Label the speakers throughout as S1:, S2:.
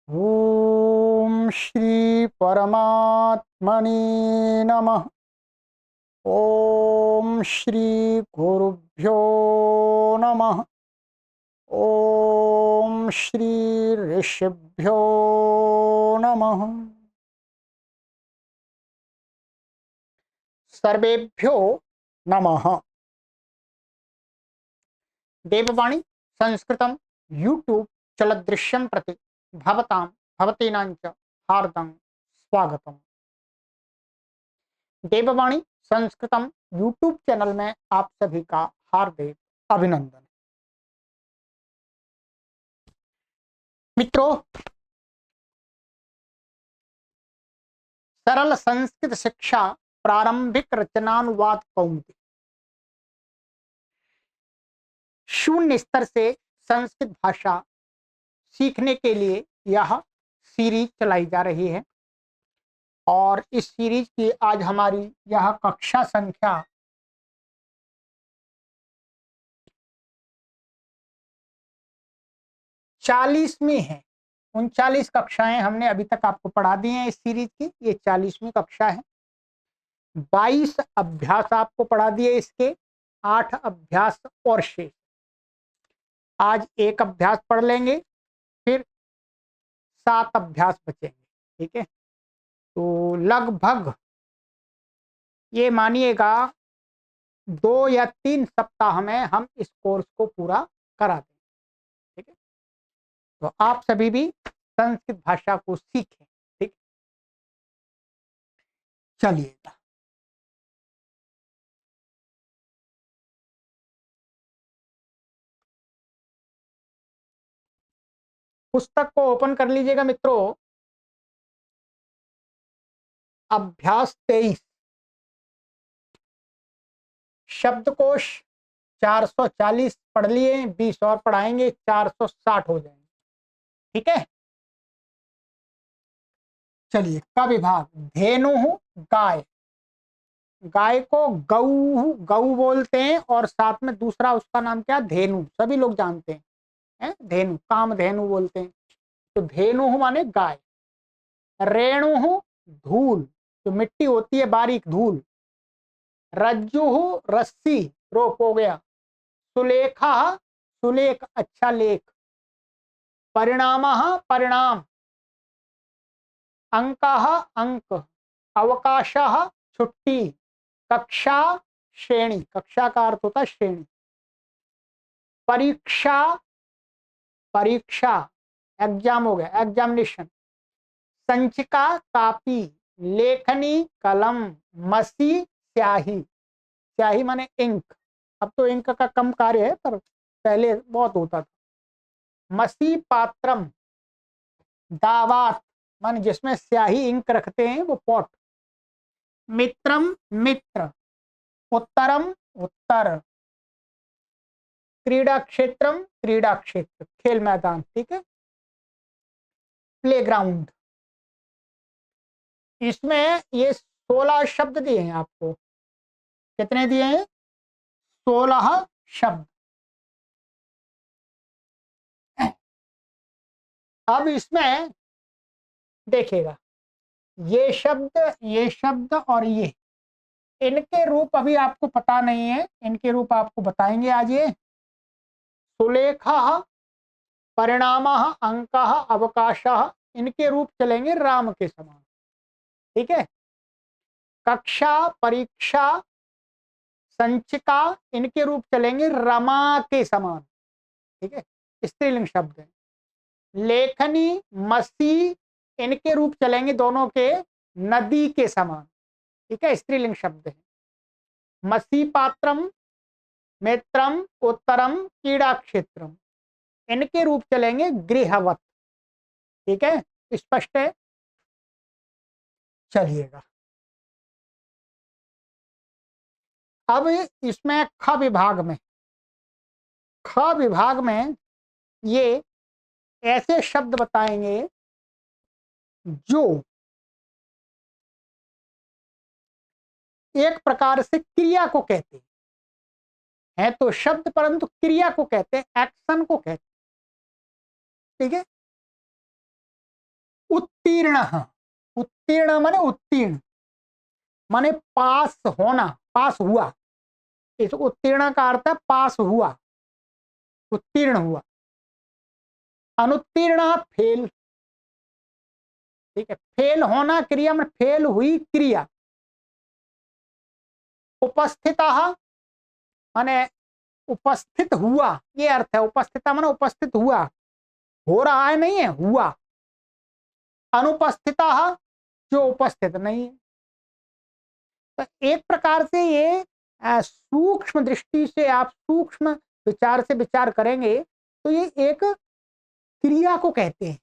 S1: ओम श्री परमात्मने नमः। ओम श्री गुरुभ्यो नमः। ओम श्री ऋषिभ्यो नमः। सर्वेभ्यो नमः। देववाणी संस्कृतं यूट्यूब चलदृश्यं प्रति भवतां भवतीनां च हार्दं स्वागतम्। देववाणी संस्कृतम यूट्यूब चैनल में आप सभी का हार्दिक अभिनंदन। मित्रों, सरल संस्कृत शिक्षा प्रारंभिक रचनानुवाद कौमुदी शून्य स्तर से संस्कृत भाषा सीखने के लिए यह सीरीज चलाई जा रही है और इस सीरीज की आज हमारी यह कक्षा संख्या 40वीं है। 39 कक्षाएं हमने अभी तक आपको पढ़ा दी हैं इस सीरीज की। ये 40वीं कक्षा है। 22 अभ्यास आपको पढ़ा दिए, इसके 8 अभ्यास और शेष। आज एक अभ्यास पढ़ लेंगे, फिर 7 अभ्यास बचेंगे। ठीक है, तो लगभग ये मानिएगा 2 या 3 सप्ताह में हम इस कोर्स को पूरा करा देंगे। ठीक है, तो आप सभी भी संस्कृत भाषा को सीखें। ठीक, चलिएगा। पुस्तक को ओपन कर लीजिएगा मित्रों। अभ्यास 23, शब्दकोश 440 पढ़ लिए, 20 और पढ़ाएंगे, 460 हो जाएंगे। ठीक है, चलिए। का विभाग धेनु, गाय। गाय को गऊ गऊ बोलते हैं और साथ में दूसरा उसका नाम क्या, धेनु। सभी लोग जानते हैं, धेनु, काम धेनु बोलते हैं। तो धेनु माने गाय। रेणु धूल, जो मिट्टी होती है, बारीक धूल। रज्जु रस्सी, रोप हो गया। सुलेखा सुलेख, अच्छा लेख। परिणाम परिणाम। अंक अंक। अवकाश छुट्टी। कक्षा श्रेणी, कक्षा का अर्थ होता है श्रेणी। परीक्षा परीक्षा, एग्जाम हो गया, एग्जामिनेशन। संचिका कापी। लेखनी कलम। मसी स्याही, स्याही माने इंक। अब तो इंक का कम कार्य है, पर पहले बहुत होता था। मसी पात्रम। दावात मान जिसमें स्याही इंक रखते हैं, वो पॉट। मित्रम मित्र। उत्तरम उत्तर। क्रीड़ा क्षेत्रम क्रीड़ा क्षेत्र, खेल मैदान। ठीक है, प्लेग्राउंड। इसमें ये 16 शब्द दिए हैं आपको। कितने दिए हैं? 16 शब्द। अब इसमें देखिएगा, ये शब्द और ये, इनके रूप अभी आपको पता नहीं है, इनके रूप आपको बताएंगे आज। ये सुलेख, परिणाम, अंक, अवकाश, इनके रूप चलेंगे राम के समान। ठीक है, कक्षा परीक्षा संचिका, इनके रूप चलेंगे रमा के समान। ठीक है, स्त्रीलिंग शब्द है। लेखनी मसी, इनके रूप चलेंगे दोनों के नदी के समान। ठीक है, स्त्रीलिंग शब्द है। मसी पात्रम, मित्रम, उत्तरम, कीड़ा क्षेत्रम, इनके रूप चलेंगे गृहवत। ठीक है, स्पष्ट है। चलिएगा, अब इसमें ख विभाग में ये ऐसे शब्द बताएंगे जो एक प्रकार से क्रिया को कहते हैं तो शब्द, परंतु क्रिया को कहते हैं, एक्शन को कहते हैं। ठीक है, उत्तीर्ण, उत्तीर्ण माने उत्तीर्ण, माने पास होना, पास हुआ। इस उत्तीर्ण का अर्थ है पास हुआ, उत्तीर्ण हुआ। अनुत्तीर्ण फेल, ठीक है, फेल होना क्रिया में, फेल हुई क्रिया। उपस्थितः माने उपस्थित हुआ, ये अर्थ है। उपस्थित माने उपस्थित हुआ, हो रहा है नहीं है, हुआ। अनुपस्थितः जो उपस्थित नहीं है। तो एक प्रकार से ये सूक्ष्म दृष्टि से, आप सूक्ष्म विचार से विचार करेंगे तो ये एक क्रिया को कहते हैं।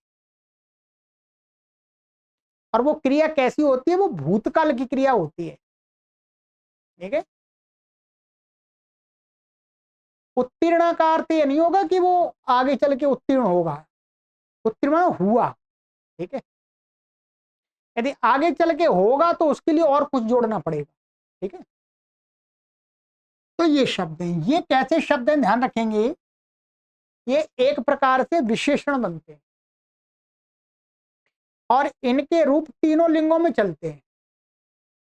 S1: और वो क्रिया कैसी होती है, वो भूतकाल की क्रिया होती है, ठीक है। उत्तीर्ण का अर्थ ये नहीं होगा कि वो आगे चल के उत्तीर्ण होगा, उत्तीर्ण हुआ, ठीक है। यदि आगे चल के होगा तो उसके लिए और कुछ जोड़ना पड़ेगा, ठीक है। तो ये शब्द हैं, ये कैसे शब्द हैं ध्यान रखेंगे, ये एक प्रकार से विशेषण बनते हैं और इनके रूप तीनों लिंगों में चलते हैं।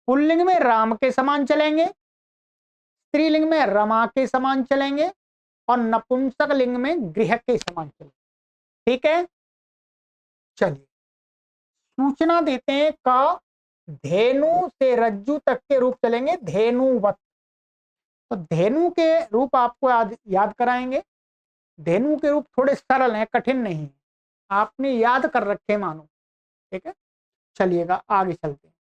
S1: पुल्लिंग में राम के समान चलेंगे, स्त्रीलिंग में रमा के समान चलेंगे और नपुंसक लिंग में गृह के समान चलेंगे, ठीक है। चलिए सूचना देते हैं क, धेनु से रज्जु तक के रूप चलेंगे, धेनुवत। तो धेनु के रूप आपको याद कराएंगे। धेनु के रूप थोड़े सरल हैं, कठिन नहीं है, आपने याद कर रखे मानो, ठीक है। चलिएगा आगे चलते हैं।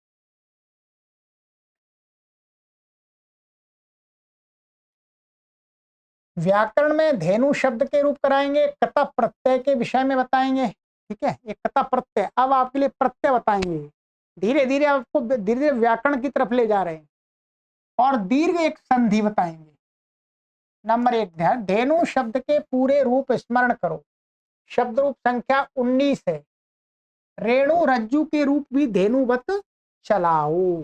S1: व्याकरण में धेनु शब्द के रूप कराएंगे, कता प्रत्यय के विषय में बताएंगे, ठीक है। एक कता प्रत्यय, अब आपके लिए प्रत्यय बताएंगे, धीरे धीरे आपको धीरे धीरे व्याकरण की तरफ ले जा रहे हैं। और दीर्घ एक संधि बताएंगे। नंबर 1 ध्यान, धेनु शब्द के पूरे रूप स्मरण करो। शब्द रूप संख्या 19 है। रेणु रज्जु के रूप भी धेनुवत चलाओ।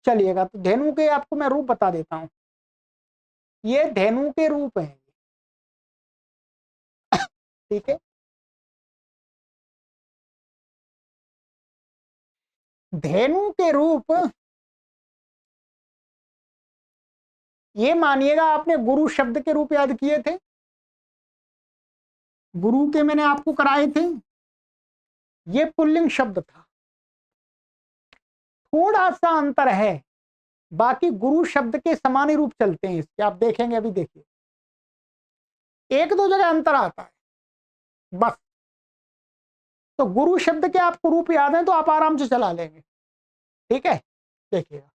S1: चलिएगा तो धेनु के आपको मैं रूप बता देता हूं। ये धेनु के रूप हैं, ठीक है। धेनु के रूप ये मानिएगा, आपने गुरु शब्द के रूप याद किए थे, गुरु के मैंने आपको कराए थे, ये पुल्लिंग शब्द था। थोड़ा सा अंतर है, बाकी गुरु शब्द के समान ही रूप चलते हैं इसके, आप देखेंगे अभी, देखिए एक दो जगह अंतर आता है बस। तो गुरु शब्द के आपको रूप याद है तो आप आराम से चला लेंगे, ठीक है। देखिएगा,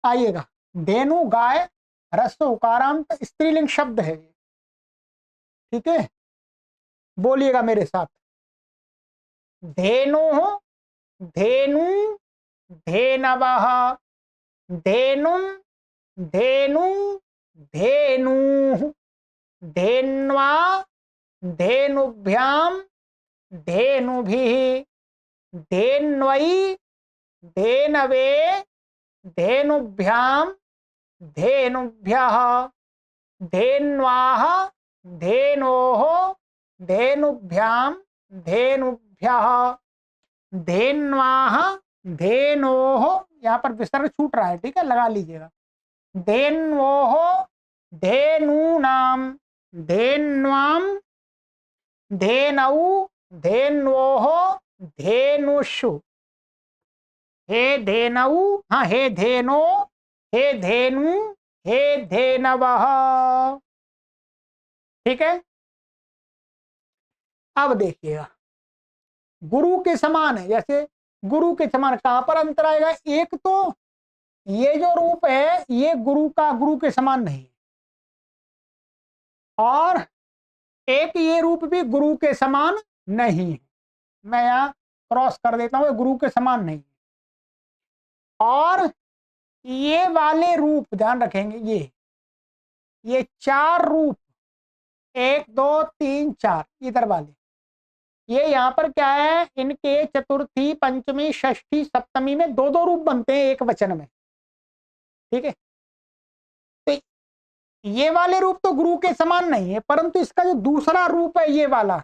S1: आइएगा, धेनु गाय, ह्रस्व उकारांत, स्त्रीलिंग शब्द है, ठीक है। बोलिएगा मेरे साथ, धेनु, धेनु, धेनवः, धेनुं, धेनु, धेनुः, धेन्वा, धेनुभ्यां, धेनुभिः, धेन्वै, धेनवे, धेनुभ्यां, धेनुभ्यः, धेन्वाः, धेनोः, धेनुभ्यां, धेनुभ्यः, धेन्वाः, धेनोः, यहाँ पर विसर्ग छूट रहा है, ठीक है, लगा लीजिएगा। धेन्वोः, धेनूनां, धेन्वां, धेनौ, धेन्वोः, धेनुषु, हे धेनौ, हाँ हे धेनो, हे धेनु, हे धेनवः, ठीक है। अब देखिएगा, गुरु के समान है, जैसे गुरु के समान कहां पर अंतर आएगा, एक तो ये जो रूप है ये गुरु का, गुरु के समान नहीं, और एक ये रूप भी गुरु के समान नहीं है। मैं यहां क्रॉस कर देता हूं, गुरु के समान नहीं है। और ये वाले रूप ध्यान रखेंगे, ये 4 रूप, 1 2 3 4 इधर वाले, ये यहाँ पर क्या है, इनके चतुर्थी, पंचमी, षष्ठी, सप्तमी में 2-2 रूप बनते हैं एक वचन में, ठीक है। तो ये वाले रूप तो गुरु के समान नहीं है, परंतु इसका जो दूसरा रूप है ये वाला,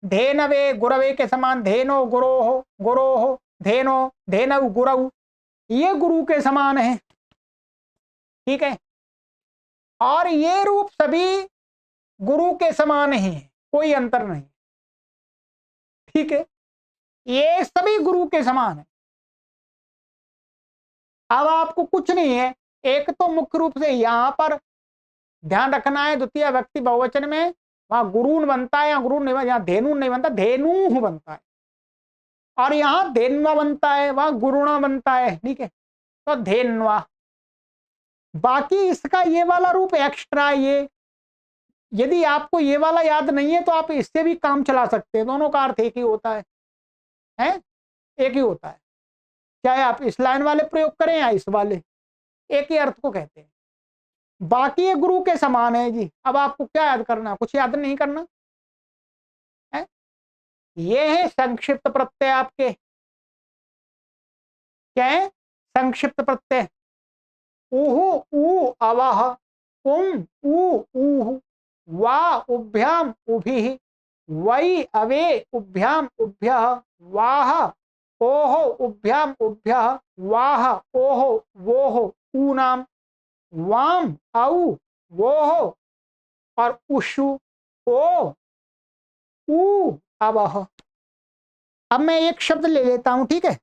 S1: धेनवे गुरवे के समान, धेनो गुरोह, गुरोह धेनो, धेनव गुरव, ये गुरु के समान है। ठीक है, और ये रूप सभी गुरु के समान ही है, कोई अंतर नहीं। ठीक है, ये सभी गुरु के समान है। अब आपको कुछ नहीं है, एक तो मुख्य रूप से यहां पर ध्यान रखना है, द्वितीय व्यक्ति बहुवचन में वहां गुरुन बनता है या गुरु नहीं, यहाँ धेनु नहीं बनता, धेनु बनता है, और यहां धेन्वा बनता है, वहां गुरुणा बनता है। ठीक है, तो धेन्वा। बाकी इसका ये वाला रूप एक्स्ट्रा, ये यदि आपको ये वाला याद नहीं है तो आप इससे भी काम चला सकते हैं, दोनों का अर्थ एक ही होता है, एक ही होता है, चाहे आप इस लाइन वाले प्रयोग करें या इस वाले, एक ही अर्थ को कहते हैं। बाकी ये गुरु के समान है जी। अब आपको क्या याद करना, कुछ याद नहीं करना है। ये है संक्षिप्त प्रत्यय आपके, क्या है संक्षिप्त प्रत्यय। उहु उ अवह, उम उ ऊह, वा उभ्याम उभिः, वै अवे उभ्याम उभ्यः, वाह ओह उभ्याम उभ्यः, वाह ओह वोह ऊनाम, वाम औ वोह, और उषु ओ ऊ अवह। अब मैं एक शब्द ले लेता हूं, ठीक है,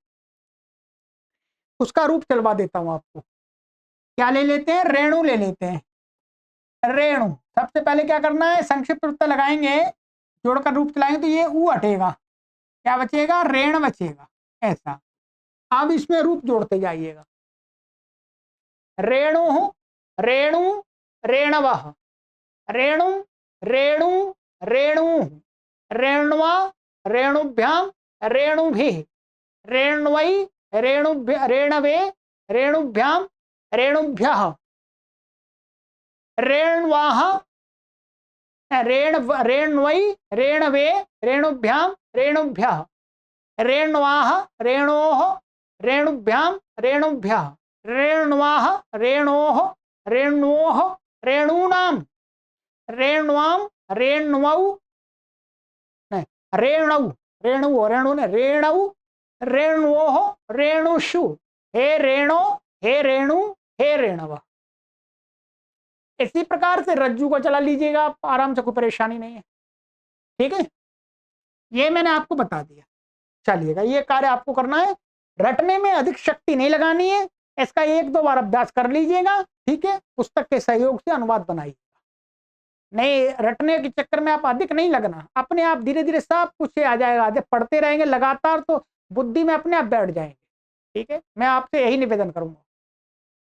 S1: उसका रूप चलवा देता हूं आपको। क्या ले लेते हैं, रेणु ले लेते हैं। रेणु, सबसे पहले क्या करना है, संक्षिप्त प्रत्यय लगाएंगे, जोड़कर रूप चलाएंगे तो ये ऊ हटेगा, क्या बचेगा, रेण बचेगा, ऐसा। अब इसमें रूप जोड़ते जाइएगा। रेणु, रेणु, रेणवः, रेणु, रेणु, रेणु, रेण्वा, रेणुभ्याम, रेणुभिः, रेण्वै, रेणुभ्य, रेणवे, रेणुभ्याम, रेणुभ्यः, रेण्वाः, रेण्वै, रेणवे, रेणुभ्याम, रेणुभ्यः, रेण्वाः, रेणोः, रेणुभ्याम, रेणुभ्यः, रेण्वाः, रेणोः, रेण्वोः, रेणूनां, रेण्वां, रेण्वौ, नहीं रेणौ, रेणु रेणु ने रेणौ, रेण्वोः, रेणुषु, हे रेणो, हे रेणु, हे रेणव। इसी प्रकार से रज्जु को चला लीजिएगा आप आराम से, कोई परेशानी नहीं है। ठीक है, ये मैंने आपको बता दिया। चलिएगा, ये कार्य आपको करना है, रटने में अधिक शक्ति नहीं लगानी है, इसका एक दो बार अभ्यास कर लीजिएगा। ठीक है, पुस्तक के सहयोग से अनुवाद बनाइएगा, नहीं रटने के चक्कर में आप अधिक नहीं लगना, अपने आप धीरे धीरे सब कुछ आ जाएगा। जब पढ़ते रहेंगे लगातार तो बुद्धि में अपने आप बैठ जाएंगे। ठीक है, मैं आपसे यही निवेदन करूंगा,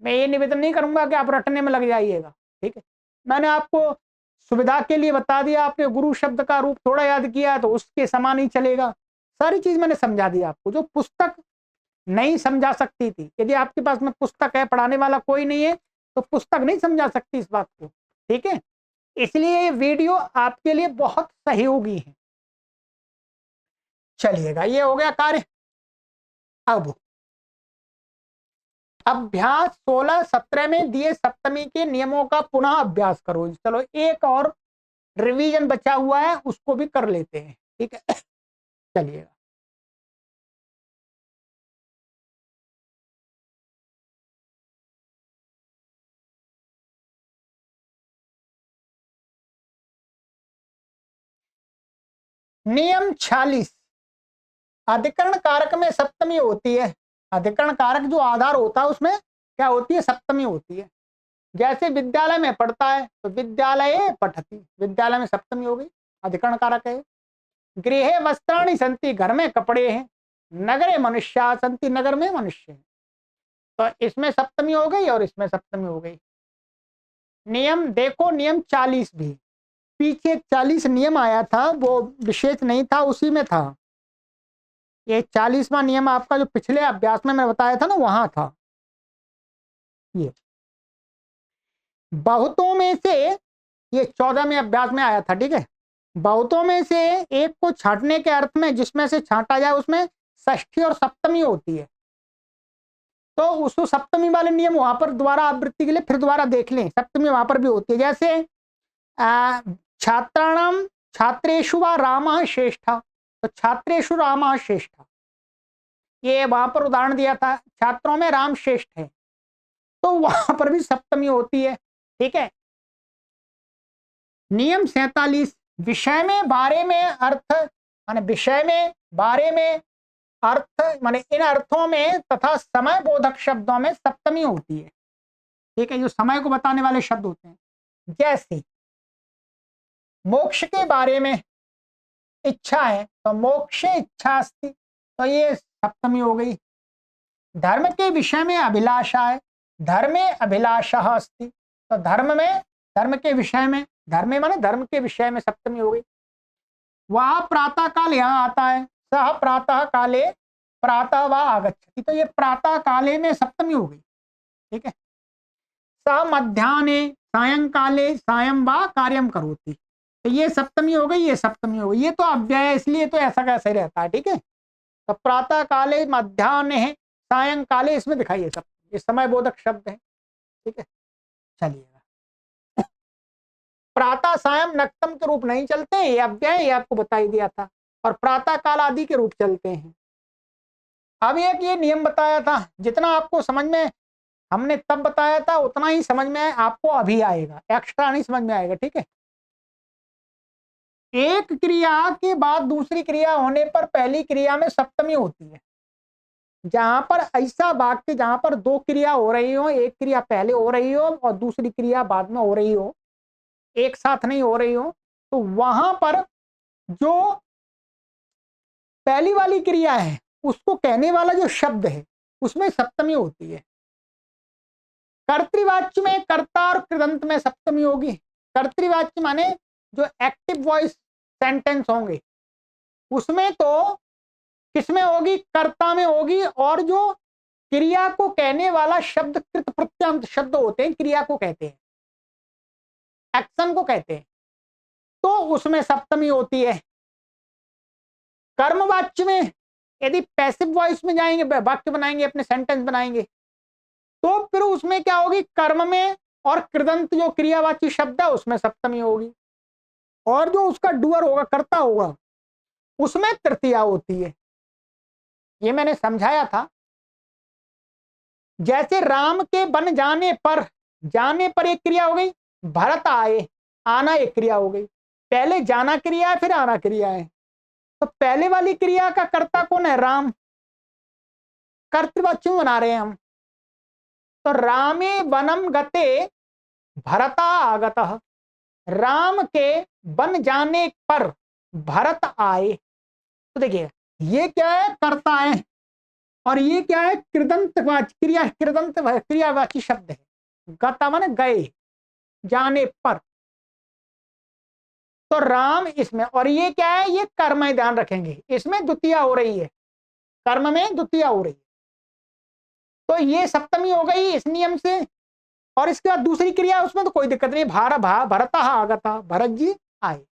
S1: मैं ये निवेदन नहीं करूंगा कि आप रटने में लग जाइएगा। ठीक है, मैंने आपको सुविधा के लिए बता दिया, आपने गुरु शब्द का रूप थोड़ा याद किया तो उसके समान ही चलेगा। सारी चीज मैंने समझा दी आपको, जो पुस्तक नहीं समझा सकती थी। यदि आपके पास में पुस्तक है, पढ़ाने वाला कोई नहीं है, तो पुस्तक नहीं समझा सकती इस बात को। ठीक है, इसलिए ये वीडियो आपके लिए बहुत सहयोगी है। चलिएगा, ये हो गया कार्य। अब अभ्यास 16-17 में दिए सप्तमी के नियमों का पुनः अभ्यास करो। चलो एक और रिवीजन बचा हुआ है, उसको भी कर लेते हैं। ठीक है, चलिएगा। नियम 46, अधिकरण कारक में सप्तमी होती है। अधिकरण कारक जो आधार होता है उसमें क्या होती है, सप्तमी होती है। जैसे विद्यालय में पढ़ता है तो विद्यालय पठति, विद्यालय में सप्तमी हो गई, अधिकरण कारक है। गृहे वस्त्राणि सन्ति, घर में कपड़े हैं। नगरे मनुष्या सन्ति, नगर में मनुष्य हैं। तो इसमें सप्तमी हो गई और इसमें सप्तमी हो गई। नियम देखो, नियम 40 भी, पीछे 40 नियम आया था, वो विशेष नहीं था, उसी में था। ये 40वां नियम आपका जो पिछले अभ्यास में मैं बताया था ना, वहां था। ये बहुतों में से, ये 14वें अभ्यास में आया था। ठीक है, बहुतों में से एक को छांटने के अर्थ में, जिसमें से छांटा जाए उसमें षष्ठी और सप्तमी होती है। तो उसको सप्तमी वाले नियम वहां पर दोबारा आवृत्ति के लिए फिर दोबारा देख लें, सप्तमी वहां पर भी होती है। जैसे छात्राणाम छात्रेषु वा रामः श्रेष्ठः, तो छात्रेषु रामः श्रेष्ठः, ये वहां पर उदाहरण दिया था, छात्रों में राम श्रेष्ठ है, तो वहां पर भी सप्तमी होती है। ठीक है। नियम 47, विषय में बारे में अर्थ माने विषय में बारे में अर्थ माने इन अर्थों में तथा समय बोधक शब्दों में सप्तमी होती है। ठीक है, जो समय को बताने वाले शब्द होते हैं, जैसे मोक्ष के बारे में इच्छा है तो मोक्षे इच्छा अस्ति, तो ये सप्तमी हो गई। धर्म के विषय में अभिलाषा है, धर्मे अभिलाषः अस्ति, तो धर्म में धर्म के विषय में, धर्मे माने धर्म के विषय में सप्तमी हो गई। वह प्रातः काल यहाँ आता है, सह प्रातः काले प्रातः व आगच्छति, तो ये प्रातः काले में सप्तमी हो गई। ठीक है। सह मध्याह्ने सायंकाले सायं वा कार्यम करोति, तो ये सप्तमी हो गई, ये सप्तमी हो गई। ये तो अव्यय है इसलिए तो ऐसा कैसे रहता है। ठीक है। तो प्रातः काले मध्याह्ने सायंकाले इसमें दिखाइए सब, ये समय बोधक शब्द है। ठीक है। चलिएगा, प्रातः सायं नक्तम के रूप नहीं चलते, ये अव्यय, ये आपको बता ही दिया था, और प्रातः काल आदि के रूप चलते हैं। अब एक ये नियम बताया था, जितना आपको समझ में हमने तब बताया था उतना ही समझ में आपको अभी आएगा, एक्स्ट्रा नहीं समझ में आएगा। ठीक है। एक क्रिया के बाद दूसरी क्रिया होने पर पहली क्रिया में सप्तमी होती है। जहां पर ऐसा वाक्य जहां पर दो क्रिया हो रही हो, एक क्रिया पहले हो रही हो और दूसरी क्रिया बाद में हो रही हो, एक साथ नहीं हो रही हो, तो वहां पर जो पहली वाली क्रिया है उसको कहने वाला जो शब्द है उसमें सप्तमी होती है। कर्तृवाच्य में कर्ता और कृदंत में सप्तमी होगी। कर्तृवाच्य माने जो एक्टिव वॉइस सेंटेंस होंगे उसमें तो किसमें होगी, कर्ता में होगी, और जो क्रिया को कहने वाला शब्द कृत प्रत्यंत शब्द होते हैं, क्रिया को कहते हैं, एक्शन को कहते हैं, तो उसमें सप्तमी होती है। कर्मवाच्य में यदि पैसिव वॉइस में जाएंगे, वाक्य बनाएंगे, अपने सेंटेंस बनाएंगे, तो फिर उसमें क्या होगी, कर्म में और कृदंत जो क्रियावाची शब्द है उसमें सप्तमी होगी, और जो उसका डूअर होगा, कर्ता होगा, उसमें तृतीया होती है। ये मैंने समझाया था। जैसे राम के बन जाने पर, जाने पर एक क्रिया हो गई, भरत आए, आना एक क्रिया हो गई। पहले जाना क्रिया है फिर आना क्रिया है, तो पहले वाली क्रिया का कर्ता कौन है, राम, कर्तृवाच्य बना रहे हैं हम, तो रामे वनम गते भरता आगतः, राम के बन जाने पर भरत आए। तो देखिए ये क्या है, कर्ता है, और ये क्या है, कृदंतवाची क्रिया, कृदंत क्रियावाची शब्द है। गता माने गए, जाने पर, तो राम इसमें, और ये क्या है, ये कर्म है, ध्यान रखेंगे इसमें द्वितीया हो रही है, कर्म में द्वितीया हो रही है, तो ये सप्तमी हो गई इस नियम से। और इसके बाद दूसरी क्रिया उसमें तो कोई दिक्कत नहीं, भरता आगता, भरत जी आए।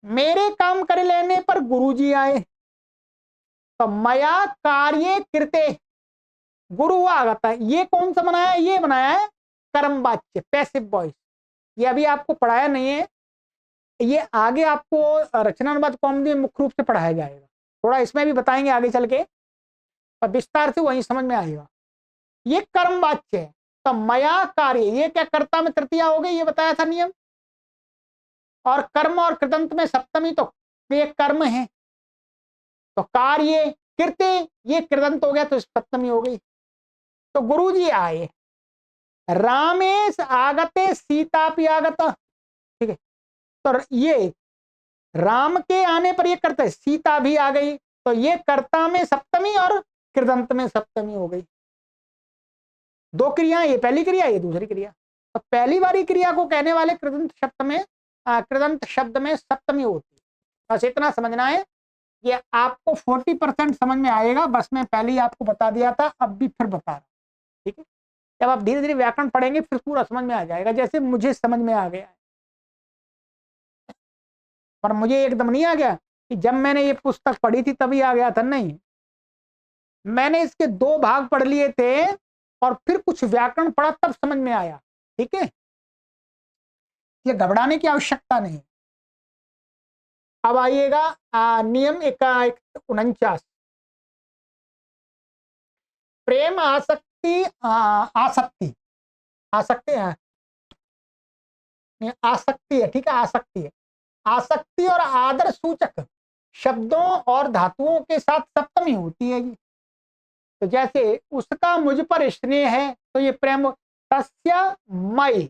S1: मेरे काम कर लेने पर गुरुजी आए, तो मया कार्य कृते गुरु आगता, ये कौन सा बनाया, ये बनाया है कर्म वाच्य, पैसिव वॉइस। ये अभी आपको पढ़ाया नहीं है, ये आगे आपको रचनानुवाद कौमुदी में मुख्य रूप से पढ़ाया जाएगा, थोड़ा इसमें भी बताएंगे आगे चल के, और विस्तार से वही समझ में आएगा। ये कर्म वाच्य है, तो मया कार्य, ये क्या कर्ता में तृतीया हो गई, ये बताया था नियम, और कर्म और कृदंत में सप्तमी, तो ये कर्म है, तो कार्य कृत्य ये कृदंत हो गया, तो सप्तमी हो गई। तो गुरुजी आए, रामेश आगते सीता भी आगत। ठीक है, तो ये राम के आने पर ये करते, सीता भी आ गई, तो ये कर्ता में सप्तमी और कृदंत में सप्तमी हो गई। दो क्रिया, ये पहली क्रिया, ये दूसरी क्रिया, तो पहली वाली क्रिया को कहने वाले कृदंत शब्द में सप्तमी होती है। बस इतना समझना है, ये आपको 40% समझ में आएगा, बस मैं पहले ही आपको बता दिया था, अब भी फिर बता रहा हूं। ठीक है, जब आप धीरे धीरे व्याकरण पढ़ेंगे फिर पूरा समझ में आ जाएगा, जैसे मुझे समझ में आ गया है। पर मुझे एकदम नहीं आ गया कि जब मैंने ये पुस्तक पढ़ी थी तभी आ गया था, नहीं, मैंने इसके 2 भाग पढ़ लिए थे और फिर कुछ व्याकरण पढ़ा तब समझ में आया। ठीक है, ये घबराने की आवश्यकता नहीं। अब आइएगा नियम 49। प्रेम आसक्ति आसक्ति आसक्ति है, आसक्ति है, ठीक है, आसक्ति है। आसक्ति और आदर सूचक शब्दों और धातुओं के साथ सप्तमी होती है जी। तो जैसे उसका मुझ पर स्नेह है, तो ये प्रेम। तस्य मयि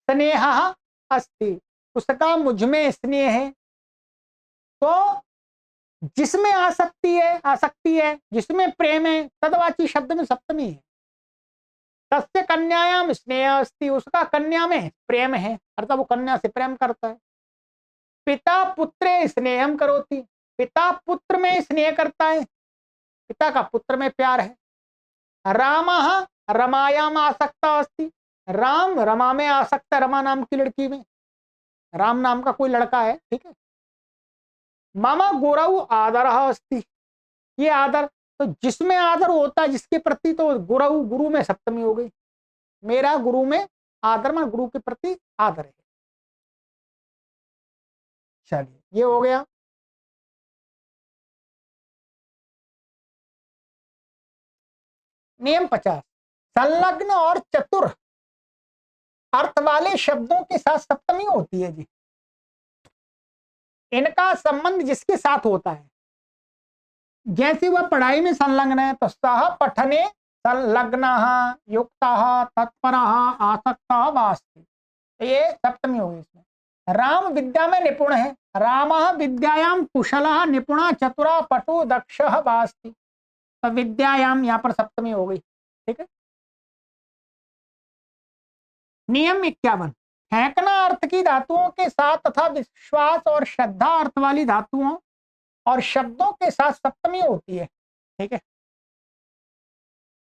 S1: स्नेहः अस्ति, उसका मुझ में स्नेह है। तो जिसमें आसक्ति है, जिसमें प्रेम है, तदवाची शब्द में सप्तमी है। तस्य कन्यायाम स्नेह अस्ति, उसका कन्या में प्रेम है, अर्थात वो कन्या से प्रेम करता है। पिता पुत्रे स्नेहम करोति, पिता पुत्र में स्नेह करता है, पिता का पुत्र में प्यार है। रामः रमायाम आसक्त अस्ति, राम रमा में आसक्त है, रमा नाम की लड़की में, राम नाम का कोई लड़का है, ठीक है। मम गुरु आदर अस्ति, ये आदर, तो जिसमें आदर होता है जिसके प्रति, तो गुरु, गुरु में सप्तमी हो गई। मेरा गुरु में आदर, में गुरु के प्रति आदर है। चलिए ये हो गया। नियम 50, संलग्न और चतुर अर्थ वाले शब्दों के साथ सप्तमी होती है जी। इनका संबंध जिसके साथ होता है, जैसे वह पढ़ाई में संलग्न है, तो सह पठने संलग्नः युक्तः तत्परः आसक्तः वास्ति, तो ये सप्तमी होगी इसमें। राम विद्या में निपुण है, रामः विद्यायाम कुशलः निपुणः चतुरः पटु दक्षः वास्ति, तो विद्यायाम यहाँ पर सप्तमी हो गई, ठीक है। नियम 51, फेंकना अर्थ की धातुओं के साथ तथा विश्वास और श्रद्धा अर्थ वाली धातुओं और शब्दों के साथ सप्तमी होती है, ठीक है।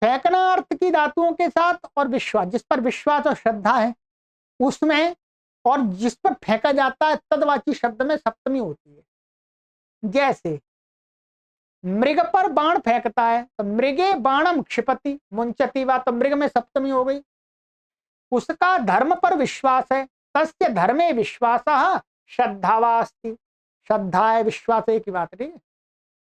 S1: फेंकना अर्थ की धातुओं के साथ और विश्वास, जिस पर विश्वास और श्रद्धा है उसमें, और जिस पर फेंका जाता है तदवाची शब्द में सप्तमी होती है। जैसे मृग पर बाण फेंकता है, तो मृगे बाणम क्षिपति मुंचति वा, तो मृग में सप्तमी हो गई। उसका धर्म पर विश्वास है, तस्य धर्मे विश्वासः श्रद्धावास्ति, श्रद्धा है विश्वास एक ही बात, ठीक है।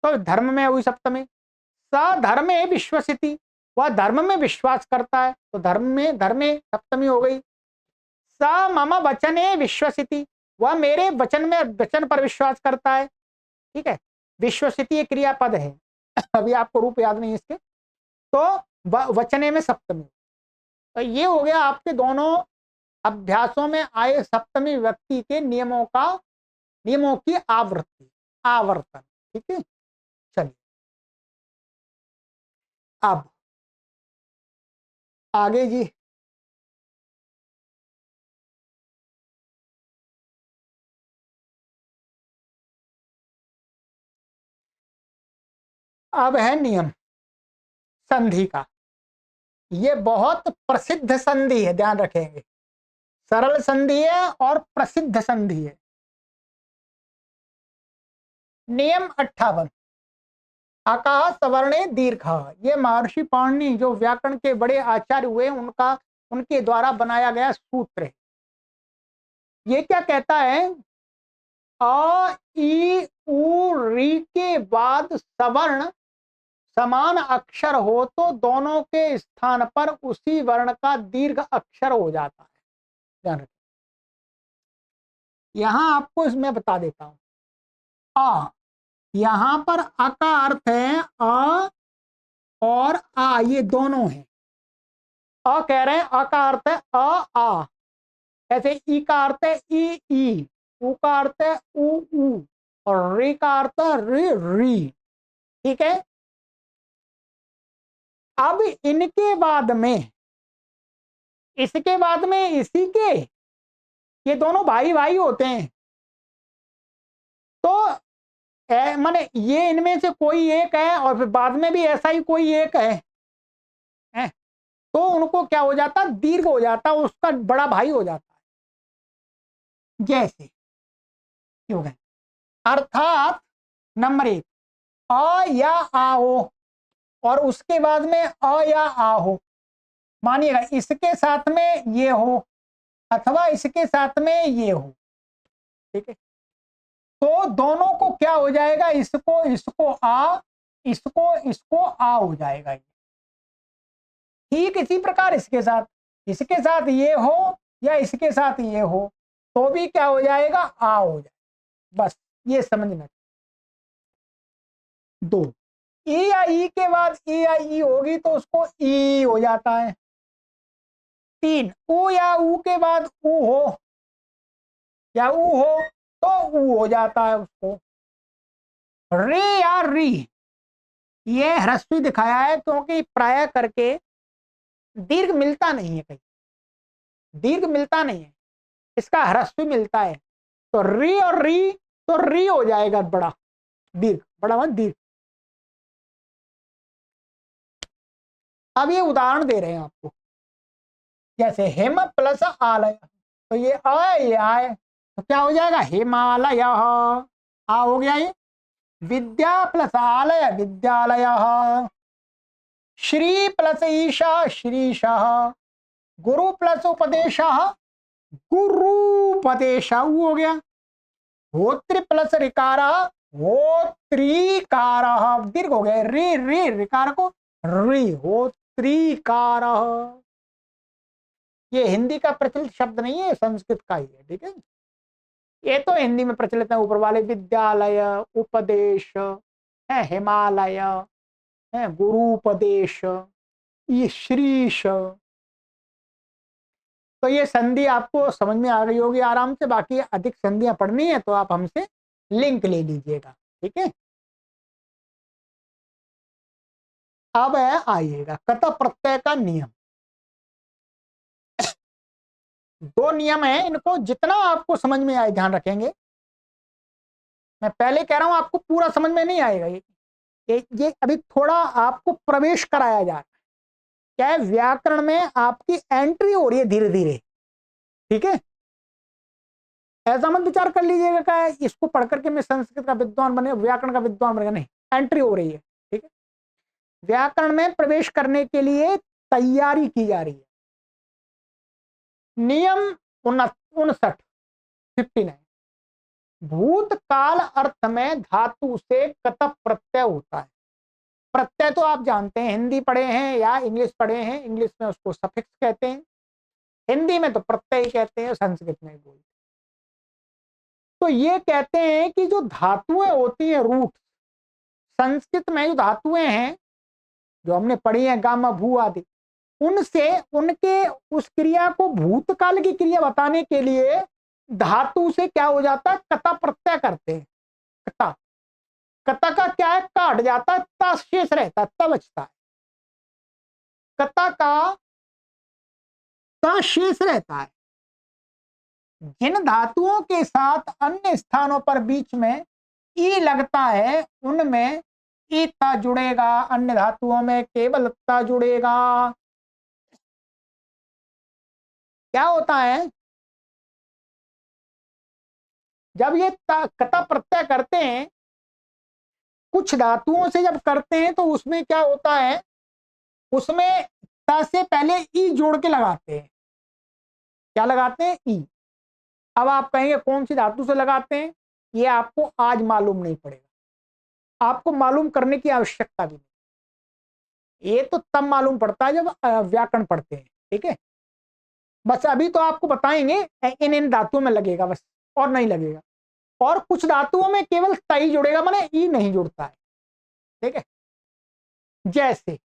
S1: तो धर्म में हुई सप्तमी। स धर्मे विश्वसिति, वह धर्म में विश्वास करता है, तो धर्मे सप्तमी हो गई। स मम वचने विश्वसिति, वह मेरे वचन पर विश्वास करता है, ठीक है। विश्वसिति एक क्रियापद है, अभी आपको रूप याद नहीं इसके, तो वचने में सप्तमी। तो ये हो गया आपके दोनों अभ्यासों में आए सप्तमी व्यक्ति के नियमों की आवर्तन, ठीक है। चलिए अब आगे जी। अब है नियम संधि का। ये बहुत प्रसिद्ध संधि है, ध्यान रखेंगे। सरल संधि है और प्रसिद्ध संधि है। नियम 58, अकाह सवर्णे दीर्घ, ये महर्षि पाणिनि जो व्याकरण के बड़े आचार्य हुए उनके द्वारा बनाया गया सूत्र है। ये क्या कहता है, अ ई उ री के बाद सवर्ण समान अक्षर हो तो दोनों के स्थान पर उसी वर्ण का दीर्घ अक्षर हो जाता है। ध्यान रखें, यहां आपको इसमें बता देता हूं। अ, यहां पर अ का अर्थ है अ और आ, ये दोनों है। अ कह रहे हैं, अ का अर्थ है अ आ, ऐसे ई का अर्थ है ई ई, उ का अर्थ है उ उ, और री का अर्थ है री री, ठीक है। अब इनके बाद में, इसके बाद में इसी के, ये दोनों भाई भाई होते हैं, तो माने ये इनमें से कोई एक है और फिर बाद में भी ऐसा ही कोई एक है, तो उनको क्या हो जाता, दीर्घ हो जाता, उसका बड़ा भाई हो जाता है। जैसे क्यों गए, अर्थात नंबर 1 अ या आ हो, और उसके बाद में अ या आ हो, मानिएगा इसके साथ में ये हो अथवा इसके साथ में ये हो, ठीक है। तो दोनों को क्या हो जाएगा, इसको इसको आ, इसको इसको आ हो जाएगा। ठीक इसी प्रकार इसके साथ ये हो या इसके साथ ये हो तो भी क्या हो जाएगा, आ हो जाएगा। बस ये समझना। दो ई या ई के बाद ई या ई होगी तो उसको ई हो जाता है। तीन ऊ या ऊ के बाद ऊ हो या ऊ हो तो ऊ हो जाता है उसको। री या री, ये ह्रस्वी दिखाया है क्योंकि प्राय करके दीर्घ मिलता नहीं है, कहीं दीर्घ मिलता नहीं है, इसका ह्रस्वी मिलता है। तो री और री, तो री हो जाएगा बड़ा दीर्घ, बड़ा मतलब दीर्घ। अब ये उदाहरण दे रहे हैं आपको, जैसे हेम प्लस आलय, तो ये आए तो क्या हो जाएगा, हिमालय आ हो गया। ये विद्या प्लस आलय विद्यालय, श्री प्लस ईशा श्रीशा, गुरु प्लस उपदेश गुरुपदेश हो गया। होत्र प्लस ऋकारा होत्रिकार, दीर्घ हो गया। री री ऋकार को री होत्रिकार। ये हिंदी का प्रचलित शब्द नहीं है, संस्कृत का ही है, ठीक है। ये तो हिंदी में प्रचलित है, ऊपर वाले विद्यालय, उपदेश है, हिमालय है, गुरुपदेश, ये श्रीश। तो ये संधि आपको समझ में आ गई होगी आराम से। बाकी अधिक संधियां पढ़नी है तो आप हमसे लिंक ले लीजिएगा, ठीक है। अब आइएगा कत प्रत्यय का नियम। दो नियम है, इनको जितना आपको समझ में आए ध्यान रखेंगे। मैं पहले कह रहा हूं आपको पूरा समझ में नहीं आएगा, ये अभी थोड़ा आपको प्रवेश कराया जा रहा है। क्या है, व्याकरण में आपकी एंट्री हो रही है धीरे धीरे, ठीक है। ऐसा मत विचार कर लीजिएगा क्या इसको पढ़ करके मैं संस्कृत का विद्वान बने, व्याकरण का विद्वान बनेगा, नहीं, एंट्री हो रही है, ठीक है। व्याकरण में प्रवेश करने के लिए तैयारी की जा रही है। नियम 59 भूतकाल अर्थ में धातु से कत प्रत्यय होता है। प्रत्यय तो आप जानते हैं, हिंदी पढ़े हैं या इंग्लिश पढ़े हैं, इंग्लिश में उसको सफिक्स कहते हैं, हिंदी में तो प्रत्यय कहते हैं, संस्कृत में बोलते हैं। तो ये कहते हैं कि जो धातुएं होती हैं रूट, संस्कृत में जो धातुएं हैं जो हमने पढ़ी हैं गामा भू आदि, उनसे उनके उस क्रिया को भूतकाल की क्रिया बताने के लिए धातु से क्या हो जाता है, कता प्रत्यय करते हैं। कता, कता का क्या है, काट जाता है, ता शेष रहता है, ता बचता है। कता का ता शेष रहता है। जिन धातुओं के साथ अन्य स्थानों पर बीच में ई लगता है उनमें ई ता जुड़ेगा, अन्य धातुओं में केवल ता जुड़ेगा। क्या होता है, जब ये कता प्रत्यय करते हैं, कुछ धातुओं से जब करते हैं तो उसमें क्या होता है, उसमें ता से पहले ई जोड़ के लगाते हैं। क्या लगाते हैं, ई। अब आप कहेंगे कौन सी धातु से लगाते हैं, ये आपको आज मालूम नहीं पड़ेगा, आपको मालूम करने की आवश्यकता भी नहीं, ये तो तब मालूम पड़ता है जब व्याकरण पढ़ते हैं, ठीक है। बस अभी तो आपको बताएंगे इन इन धातुओं में लगेगा बस, और नहीं लगेगा। और कुछ धातुओं में केवल तई जुड़ेगा, माने ई नहीं जुड़ता है, ठीक है। जैसे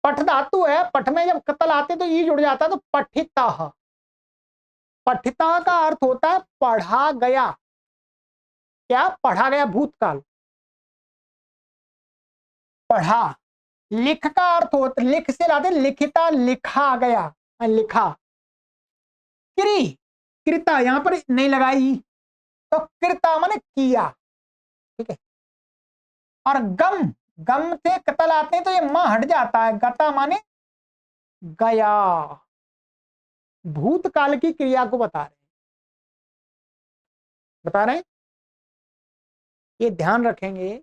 S1: पठ धातु है, पठ में जब कतल आते तो ई जुड़ जाता है, तो पठिता। पठिता का अर्थ होता है पढ़ा गया। क्या, पढ़ा गया, भूतकाल। पढ़ा। लिख का अर्थ होता, लिख से लाते लिखिता, लिखा गया, लिखा। क्री, कृता, यहां पर नहीं लगाई तो कृता माने किया, ठीक है। और गम, गम से कतल आते हैं तो ये मां हट जाता है, गता माने गया। भूतकाल की क्रिया को बता रहे हैं, ये ध्यान रखेंगे।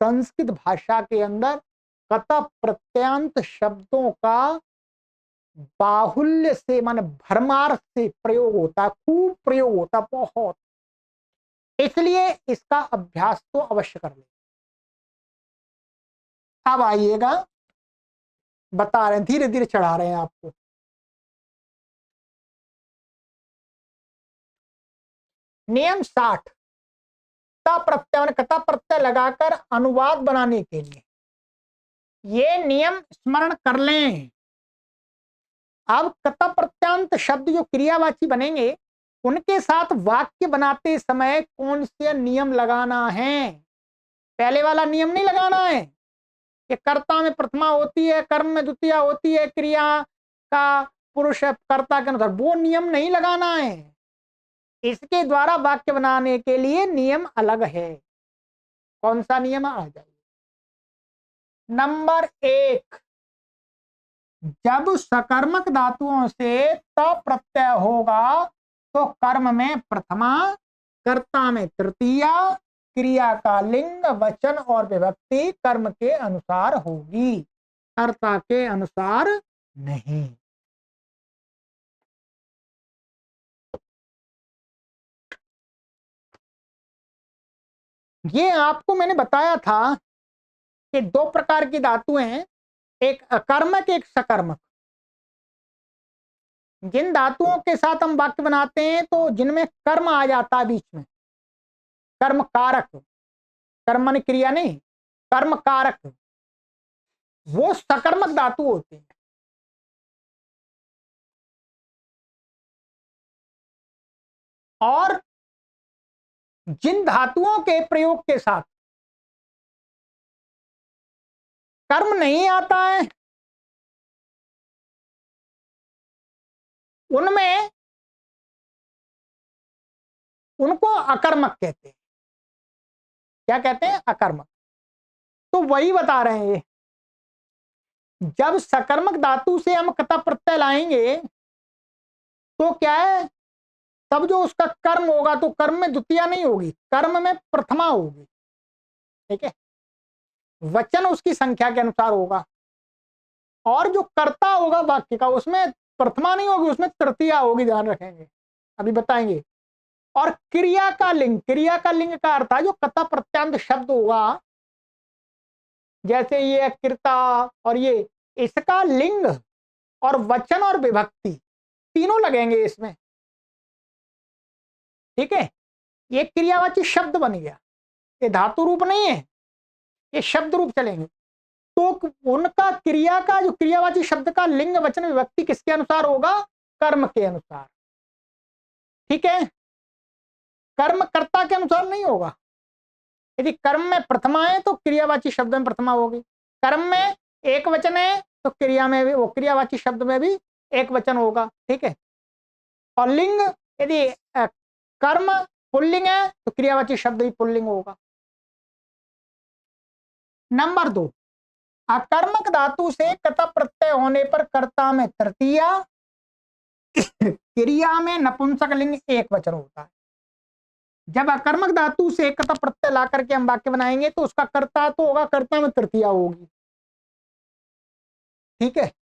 S1: संस्कृत भाषा के अंदर कत प्रत्यंत शब्दों का बाहुल्य से, माने भरमार से प्रयोग होता है, खूब प्रयोग होता, बहुत। इसलिए इसका अभ्यास तो अवश्य कर ले। अब आइएगा, बता रहे हैं, धीरे धीरे चढ़ा रहे हैं आपको। नियम 60, ता प्रत्यय कता प्रत्यय लगाकर अनुवाद बनाने के लिए ये नियम स्मरण कर लें। अब कता प्रत्यांत शब्द जो क्रियावाची बनेंगे उनके साथ वाक्य बनाते समय कौन से नियम लगाना है। पहले वाला नियम नहीं लगाना है कि कर्ता में प्रथमा होती है, कर्म में द्वितीया होती है, क्रिया का पुरुष कर्ता के अनुसार, वो नियम नहीं लगाना है। इसके द्वारा वाक्य बनाने के लिए नियम अलग है। कौन सा नियम आ जाए? नंबर 1, जब सकर्मक धातुओं से त प्रत्यय होगा तो कर्म में प्रथमा, कर्ता में तृतीया, क्रिया का लिंग, वचन और विभक्ति कर्म के अनुसार होगी, कर्ता के अनुसार नहीं। ये आपको मैंने बताया था कि 2 प्रकार की धातुएं हैं, एक अकर्मक एक सकर्मक। जिन धातुओं के साथ हम वाक्य बनाते हैं तो जिनमें कर्म आ जाता है बीच में, कर्म कारक, कर्म माने क्रिया नहीं, कर्म कारक, वो सकर्मक धातु होते हैं। और जिन धातुओं के प्रयोग के साथ कर्म नहीं आता है उनमें उनको अकर्मक कहते हैं। क्या कहते हैं? अकर्मक। तो वही बता रहे हैं ये, जब सकर्मक धातु से हम कता प्रत्यय लाएंगे तो क्या है, तब जो उसका कर्म होगा तो कर्म में द्वितीया नहीं होगी, कर्म में प्रथमा होगी। ठीक है, वचन उसकी संख्या के अनुसार होगा और जो कर्ता होगा वाक्य का उसमें प्रथमा नहीं होगी, उसमें तृतीया होगी, ध्यान रखेंगे, अभी बताएंगे। और क्रिया का लिंग, क्रिया का लिंग का अर्थ है जो कता प्रत्यांत शब्द होगा, जैसे ये कृता और ये, इसका लिंग और वचन और विभक्ति तीनों लगेंगे इसमें। ठीक है, ये क्रियावाची शब्द बन गया, ये धातु रूप नहीं है, ये शब्द रूप चलेंगे। तो उनका क्रिया का जो क्रियावाची शब्द का लिंग वचन विभक्ति किसके अनुसार होगा? कर्म के अनुसार। ठीक है, कर्म कर्ता के अनुसार नहीं होगा। यदि कर्म में प्रथमा है तो क्रियावाची शब्द में प्रथमा होगी, कर्म में एक वचन है तो क्रिया में भी, वो क्रियावाची शब्द में भी एक वचन होगा। ठीक है, और लिंग, यदि कर्म पुल्लिंग है तो क्रियावाची शब्द भी पुल्लिंग होगा। नंबर 2, अकर्मक धातु से कता प्रत्यय होने पर कर्ता में तृतीया, क्रिया में नपुंसक लिंग एक वचन होता है। जब अकर्मक धातु से कता प्रत्यय ला करके हम वाक्य बनाएंगे तो उसका कर्ता तो होगा, कर्ता में तृतीया होगी। ठीक है,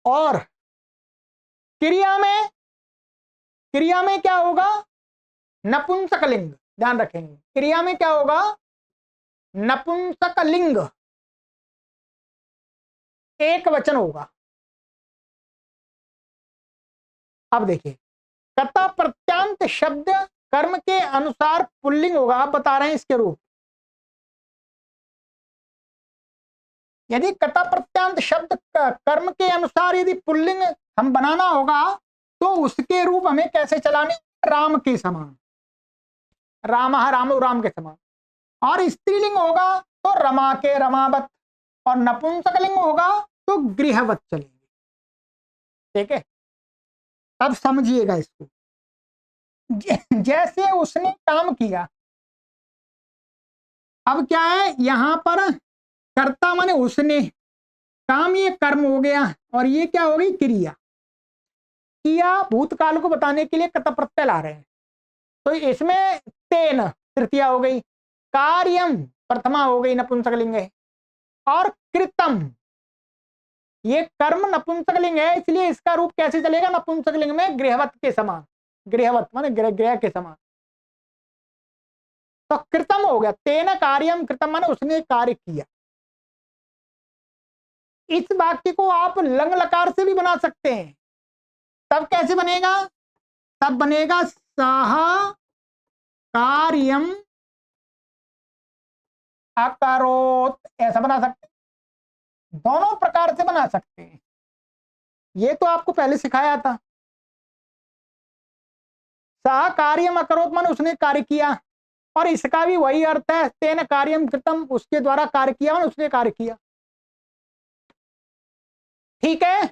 S1: और क्रिया में क्या होगा? नपुंसक लिंग, ध्यान रखेंगे, क्रिया में क्या होगा? नपुंसक लिंग एक वचन होगा। अब देखिए, कता प्रत्यांत शब्द कर्म के अनुसार पुल्लिंग होगा। आप बता रहे हैं इसके रूप, यदि कता प्रत्यांत शब्द कर्म के अनुसार यदि पुल्लिंग हम बनाना होगा तो उसके रूप हमें कैसे चलाने? राम के समान, राम रामो राम के समान। और स्त्रीलिंग होगा तो रमा के रमावत, और नपुंसकलिंग होगा तो गृहवत चलेंगे। ठीक है, अब समझिएगा इसको। जैसे उसने काम किया, अब क्या है यहां पर, कर्ता माने उसने, काम ये कर्म हो गया और ये क्या हो गई? क्रिया। किया भूतकाल को बताने के लिए कता प्रत्यय ला रहे हैं, तो इसमें तेन तृतीया हो गई, कार्यम प्रथमा हो गई, नपुंसकलिंग है, और कृतम ये कर्म नपुंसकलिंग है, इसलिए इसका रूप कैसे चलेगा? नपुंसकलिंग में गृहवत के समान, गृहवत माने गृह के समान। तो कृतम हो गया, तेन कार्यम कृतम माने उसने कार्य किया। इस वाक्य को आप लंग लकार से भी बना सकते हैं। तब कैसे बनेगा? तब बनेगा सह कार्यम अकरोत, ऐसा बना सकते हैं। दोनों प्रकार से बना सकते हैं। ये तो आपको पहले सिखाया था। सह कार्यम अकरोत माने उसने कार्य किया, और इसका भी वही अर्थ है, तेन कार्यम कृतम, उसके द्वारा कार्य किया माने उसने कार्य किया। ठीक है।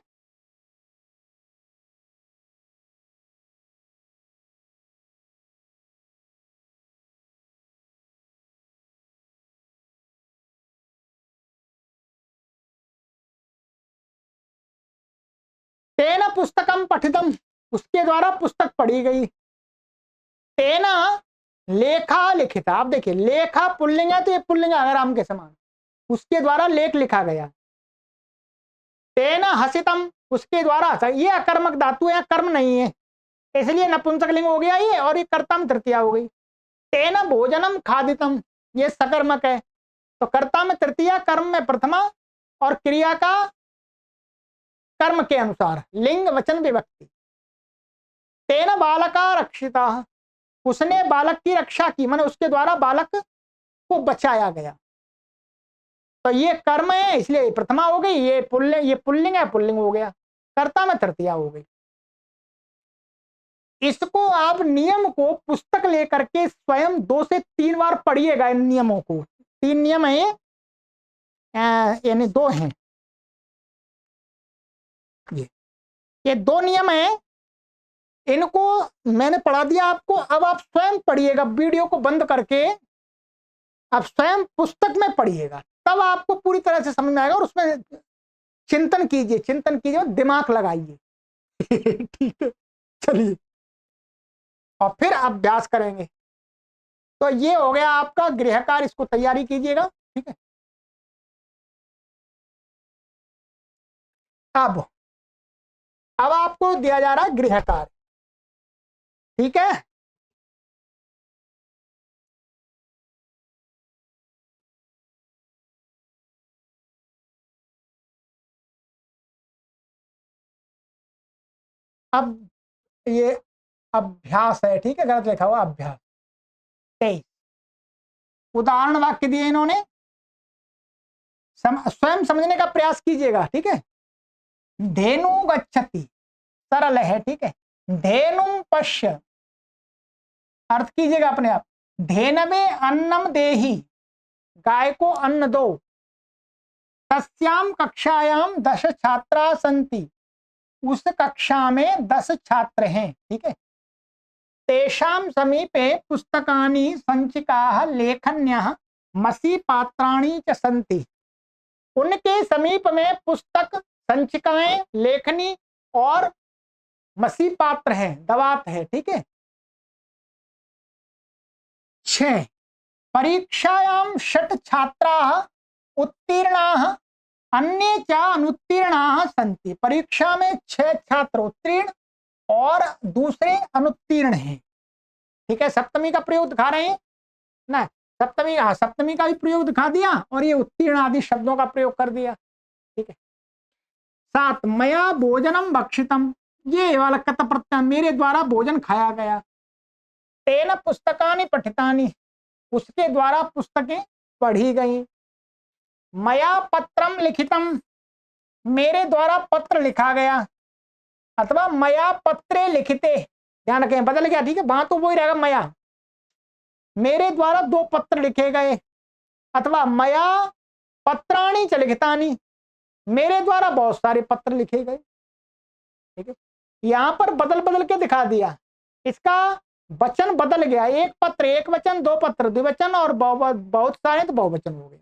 S1: तेन पुस्तकम पठितम, उसके द्वारा पुस्तक पढ़ी गई। तेना लेखा लिखिता, आप देखिए लेखा पुल्लिंग है तो ये पुल्लिंग आराम के समान, उसके द्वारा लेख लिखा गया। तेना हसितम, उसके द्वारा हंसा, ये अकर्मक धातु है, कर्म नहीं है, इसलिए नपुंसकलिंग हो गया ये, और ये कर्तम तृतीया हो गई। तेना भोजनम खादितम, ये सकर्मक है, तो कर्ता में तृतीया, कर्म में प्रथमा, और क्रिया का कर्म के अनुसार लिंग वचन विभक्ति। तेना बालका रक्षिता, उसने बालक की रक्षा की, माने उसके द्वारा बालक को बचाया गया। तो ये कर्म है इसलिए प्रथमा हो गई, ये पुल्लिंग है, पुल्लिंग हो गया, कर्ता में तृतीया हो गई। इसको आप नियम को पुस्तक लेकर के स्वयं 2 से 3 बार पढ़िएगा। इन नियमों को, 3 नियम है यानी 2 हैं ये 2 नियम है। इनको मैंने पढ़ा दिया आपको, अब आप स्वयं पढ़िएगा, वीडियो को बंद करके आप स्वयं पुस्तक में पढ़िएगा, तब आपको पूरी तरह से समझ में आएगा, और उसमें चिंतन कीजिए, दिमाग लगाइए। ठीक है, चलिए और फिर अभ्यास करेंगे। तो ये हो गया आपका गृह कार्य, इसको तैयारी कीजिएगा। ठीक है, अब आपको दिया जा रहा है गृह कार्य। ठीक है, अब ये अभ्यास है। ठीक है, गलत लिखा हुआ अभ्यास। 23 उदाहरण वाक्य दिए इन्होंने, स्वयं समझने का प्रयास कीजिएगा। ठीक है, धेनु गच्छति, सरल है। ठीक है, धेनु पश्य, अर्थ कीजिएगा अपने आप। धेनवे अन्नम देहि, गाय को अन्न दो। तस्याम कक्षायाम 10 छात्रा सन्ति, उस कक्षा में 10 छात्र हैं। ठीक है, तेषां समीपे पुस्तकानि संचिकाः लेखन्यः मसी पात्राणि च सन्ति, उनके समीप में पुस्तक, संचिकाएं, लेखनी और मसी पात्र हैं, दवात है। ठीक है, 6 परीक्षायां 6 छात्राः उत्तीर्णाः अन्ये च अनुत्तीर्णाः सन्ति, परीक्षा में 6 छात्र उत्तीर्ण और दूसरे अनुत्तीर्ण हैं। ठीक है, सप्तमी का प्रयोग दिखा रहे हैं ना, सप्तमी, हाँ सप्तमी का भी प्रयोग दिखा दिया, और ये उत्तीर्ण आदि शब्दों का प्रयोग कर दिया। ठीक है, 7 मया भोजनम भक्षितम, ये वाला कत प्रत्यय, मेरे द्वारा भोजन खाया गया। तेन पुस्तकानि पठितानि, उसके द्वारा पुस्तकें पढ़ी गई। मया पत्रम लिखितम, मेरे द्वारा पत्र लिखा गया, अथवा मया पत्रे लिखिते, ध्यान रखें बदल गया। ठीक है, वहां तो वही रहेगा मया, मेरे द्वारा 2 पत्र लिखे गए, अथवा मया पत्राणि च लिखितानि, मेरे द्वारा बहुत सारे पत्र लिखे गए। ठीक है, यहां पर बदल बदल के दिखा दिया, इसका वचन बदल गया, एक पत्र एक वचन, 2 पत्र द्विवचन, और बहुत सारे तो बहुवचन हो गया।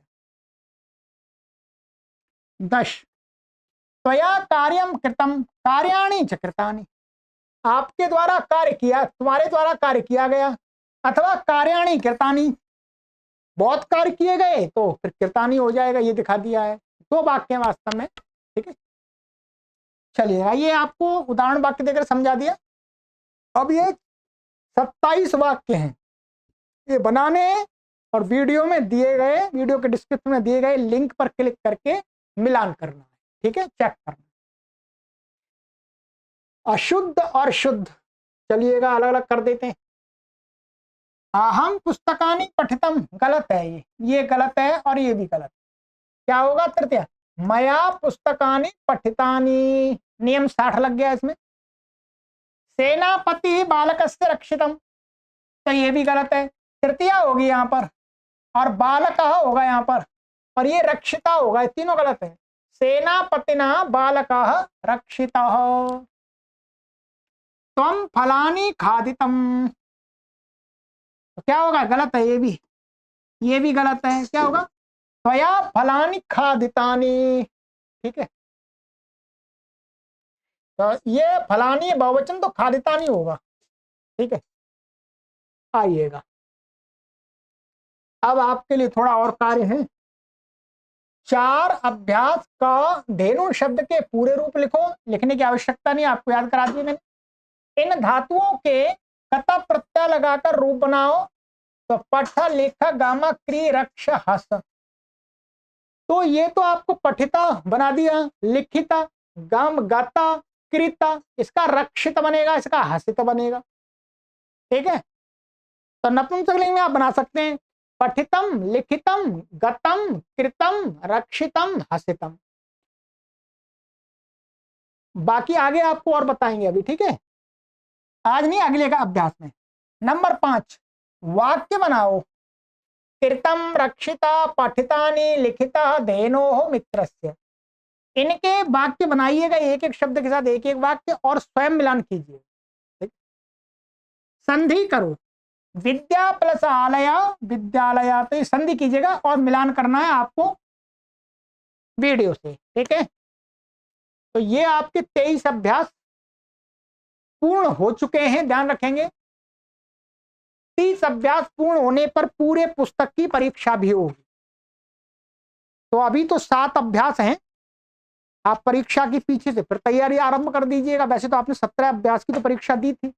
S1: 10 त्वया कार्यम कृतम कार्याणि च कृतानि, आपके द्वारा कार्य किया, तुम्हारे द्वारा कार्य किया गया, अथवा कार्याणि कृतानि, बहुत कार्य किए गए तो फिर कृतानि हो जाएगा, ये दिखा दिया है। 2 वाक्य वास्तव में। ठीक है, चलिए ये आपको उदाहरण वाक्य देकर समझा दिया। अब ये 27 वाक्य हैं, ये बनाने और वीडियो में दिए गए, वीडियो के डिस्क्रिप्शन में दिए गए लिंक पर क्लिक करके मिलान करना है, ठीक है, चेक करना। अशुद्ध और शुद्ध, चलिएगा अलग अलग कर देते हैं। अहम पुस्तकानि पठितम, गलत है, ये गलत है और ये भी गलत। क्या होगा तृतीय? मया पुस्तकानि पठितानि, नियम 60 लग गया इसमें। सेनापति बालकस्य रक्षितम, तो ये भी गलत है, तृतीया होगी यहाँ पर, और बालक होगा यहाँ पर, और ये रक्षिता होगा, तीनों गलत है। सेनापतिना बालक रक्षिता। त्वं फलानि खादितम, तो क्या होगा? गलत है, ये भी गलत है। क्या होगा? त्वया फलानि खादितानि, ठीक है। तो ये फलानी बहुवचन, तो खादितानि होगा, ठीक है। आइएगा, अब आपके लिए थोड़ा और कार्य है। 4 अभ्यास का धेनु शब्द के पूरे रूप लिखो। लिखने की आवश्यकता नहीं, आपको याद करा दिए मैंने। इन धातुओं के कता प्रत्यय लगाकर रूप बनाओ। तो पठ लेख गामा क्री रक्ष हस, तो ये तो आपको पठिता बना दिया, लिखिता, गाम गाता, कृता, इसका रक्षित बनेगा, इसका हसित बनेगा, ठीक है। तो नपुंसकलिंग में आप बना सकते हैं पठितम, लिखितम, गतम, कृतम, रक्षितम, हसितम। बाकी आगे आपको और बताएंगे अभी, ठीक है, आज नहीं, अगले का अभ्यास में। नंबर 5, वाक्य बनाओ। कृतम, रक्षिता, पठितानि, लिखिता, धेनो मित्रस्य। इनके वाक्य बनाइएगा, एक एक शब्द के साथ एक एक वाक्य, और स्वयं मिलान कीजिए। संधि करो, विद्या प्लस आलय, विद्यालय, तो संधि कीजिएगा और मिलान करना है आपको वीडियो से, ठीक है। तो ये आपके 23 अभ्यास पूर्ण हो चुके हैं, ध्यान रखेंगे। 30 अभ्यास पूर्ण होने पर पूरे पुस्तक की परीक्षा भी होगी। तो अभी तो 7 अभ्यास हैं, आप परीक्षा की पीछे से फिर तैयारी आरंभ कर दीजिएगा। वैसे तो आपने 17 अभ्यास की तो परीक्षा दी थी,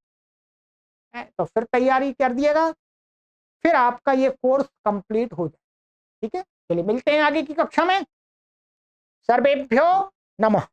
S1: तो फिर तैयारी कर दिएगा, फिर आपका ये कोर्स कंप्लीट हो जाए, ठीक है। चलिए मिलते हैं आगे की कक्षा में। सर्वेभ्यो नमः।